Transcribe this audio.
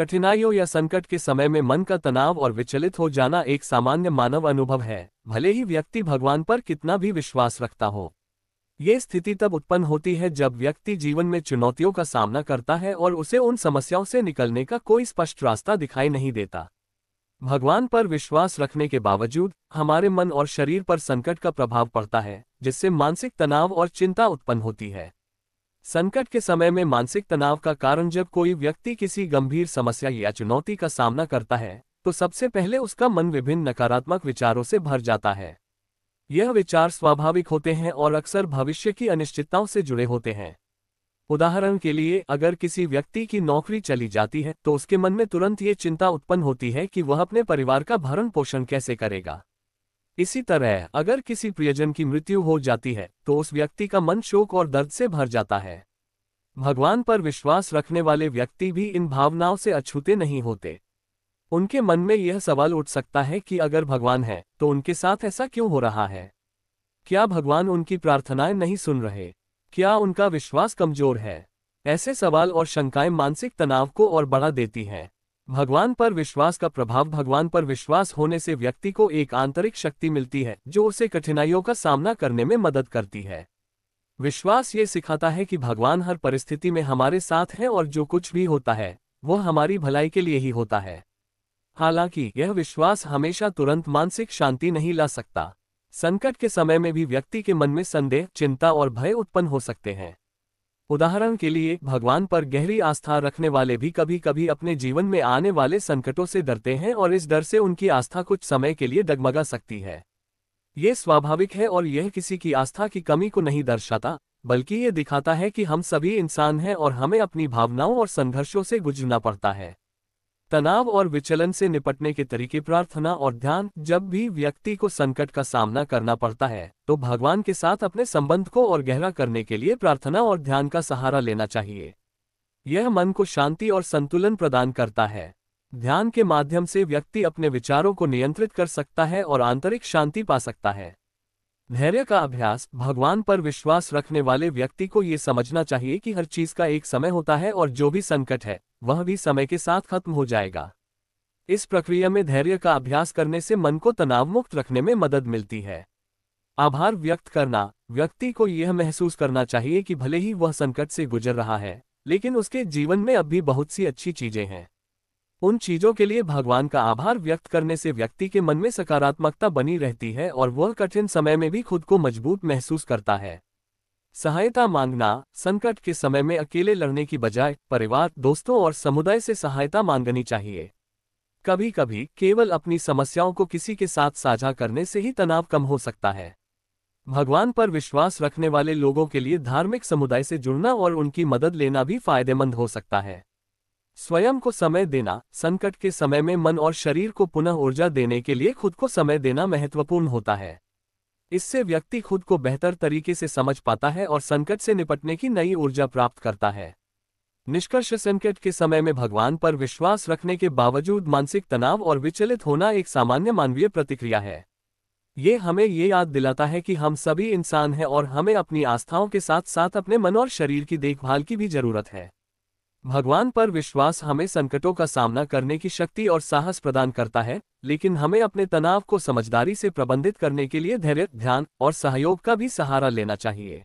कठिनाइयों या संकट के समय में मन का तनाव और विचलित हो जाना एक सामान्य मानव अनुभव है, भले ही व्यक्ति भगवान पर कितना भी विश्वास रखता हो। ये स्थिति तब उत्पन्न होती है जब व्यक्ति जीवन में चुनौतियों का सामना करता है और उसे उन समस्याओं से निकलने का कोई स्पष्ट रास्ता दिखाई नहीं देता। भगवान पर विश्वास रखने के बावजूद हमारे मन और शरीर पर संकट का प्रभाव पड़ता है, जिससे मानसिक तनाव और चिंता उत्पन्न होती है। संकट के समय में मानसिक तनाव का कारण जब कोई व्यक्ति किसी गंभीर समस्या या चुनौती का सामना करता है, तो सबसे पहले उसका मन विभिन्न नकारात्मक विचारों से भर जाता है। यह विचार स्वाभाविक होते हैं और अक्सर भविष्य की अनिश्चितताओं से जुड़े होते हैं। उदाहरण के लिए, अगर किसी व्यक्ति की नौकरी चली जाती है तो उसके मन में तुरंत ये चिंता उत्पन्न होती है कि वह अपने परिवार का भरण पोषण कैसे करेगा। इसी तरह अगर किसी प्रियजन की मृत्यु हो जाती है तो उस व्यक्ति का मन शोक और दर्द से भर जाता है। भगवान पर विश्वास रखने वाले व्यक्ति भी इन भावनाओं से अछूते नहीं होते। उनके मन में यह सवाल उठ सकता है कि अगर भगवान है तो उनके साथ ऐसा क्यों हो रहा है? क्या भगवान उनकी प्रार्थनाएं नहीं सुन रहे? क्या उनका विश्वास कमजोर है? ऐसे सवाल और शंकाएं मानसिक तनाव को और बढ़ा देती हैं। भगवान पर विश्वास का प्रभाव। भगवान पर विश्वास होने से व्यक्ति को एक आंतरिक शक्ति मिलती है जो उसे कठिनाइयों का सामना करने में मदद करती है। विश्वास ये सिखाता है कि भगवान हर परिस्थिति में हमारे साथ है और जो कुछ भी होता है वह हमारी भलाई के लिए ही होता है। हालांकि यह विश्वास हमेशा तुरंत मानसिक शांति नहीं ला सकता। संकट के समय में भी व्यक्ति के मन में संदेह, चिंता और भय उत्पन्न हो सकते हैं। उदाहरण के लिए, भगवान पर गहरी आस्था रखने वाले भी कभी कभी अपने जीवन में आने वाले संकटों से डरते हैं और इस डर से उनकी आस्था कुछ समय के लिए डगमगा सकती है। ये स्वाभाविक है और यह किसी की आस्था की कमी को नहीं दर्शाता, बल्कि ये दिखाता है कि हम सभी इंसान हैं और हमें अपनी भावनाओं और संघर्षों से गुजरना पड़ता है। तनाव और विचलन से निपटने के तरीके। प्रार्थना और ध्यान। जब भी व्यक्ति को संकट का सामना करना पड़ता है तो भगवान के साथ अपने संबंध को और गहरा करने के लिए प्रार्थना और ध्यान का सहारा लेना चाहिए। यह मन को शांति और संतुलन प्रदान करता है। ध्यान के माध्यम से व्यक्ति अपने विचारों को नियंत्रित कर सकता है और आंतरिक शांति पा सकता है। धैर्य का अभ्यास। भगवान पर विश्वास रखने वाले व्यक्ति को ये समझना चाहिए कि हर चीज का एक समय होता है और जो भी संकट है वह भी समय के साथ खत्म हो जाएगा। इस प्रक्रिया में धैर्य का अभ्यास करने से मन को तनाव मुक्त रखने में मदद मिलती है। आभार व्यक्त करना। व्यक्ति को यह महसूस करना चाहिए कि भले ही वह संकट से गुजर रहा है, लेकिन उसके जीवन में अब भी बहुत सी अच्छी चीजें हैं। उन चीजों के लिए भगवान का आभार व्यक्त करने से व्यक्ति के मन में सकारात्मकता बनी रहती है और वह कठिन समय में भी खुद को मजबूत महसूस करता है। सहायता मांगना। संकट के समय में अकेले लड़ने की बजाय परिवार, दोस्तों और समुदाय से सहायता मांगनी चाहिए। कभी कभी केवल अपनी समस्याओं को किसी के साथ साझा करने से ही तनाव कम हो सकता है। भगवान पर विश्वास रखने वाले लोगों के लिए धार्मिक समुदाय से जुड़ना और उनकी मदद लेना भी फायदेमंद हो सकता है। स्वयं को समय देना। संकट के समय में मन और शरीर को पुनः ऊर्जा देने के लिए खुद को समय देना महत्वपूर्ण होता है। इससे व्यक्ति खुद को बेहतर तरीके से समझ पाता है और संकट से निपटने की नई ऊर्जा प्राप्त करता है। निष्कर्ष, संकट के समय में भगवान पर विश्वास रखने के बावजूद मानसिक तनाव और विचलित होना एक सामान्य मानवीय प्रतिक्रिया है। ये हमें ये याद दिलाता है कि हम सभी इंसान हैं और हमें अपनी आस्थाओं के साथ साथ अपने मन और शरीर की देखभाल की भी जरूरत है। भगवान पर विश्वास हमें संकटों का सामना करने की शक्ति और साहस प्रदान करता है, लेकिन हमें अपने तनाव को समझदारी से प्रबंधित करने के लिए धैर्य, ध्यान और सहयोग का भी सहारा लेना चाहिए।